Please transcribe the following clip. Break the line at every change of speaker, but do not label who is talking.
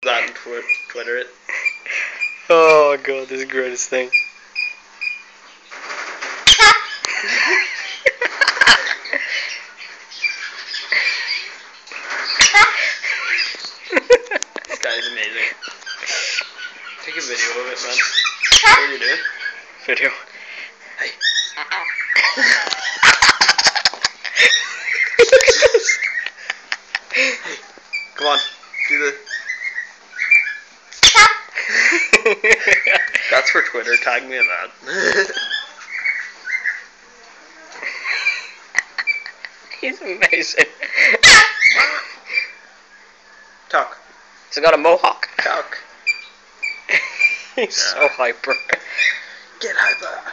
that and Twitter it.
Oh god, this is the greatest thing.
This guy's amazing. Take a video of it, man. What are you doing?
Video.
Hey. Hey, come on, do the. That's for Twitter. Tag me in that.
He's amazing.
Talk.
He's got a mohawk.
Talk.
He's so hyper.
Get hyper.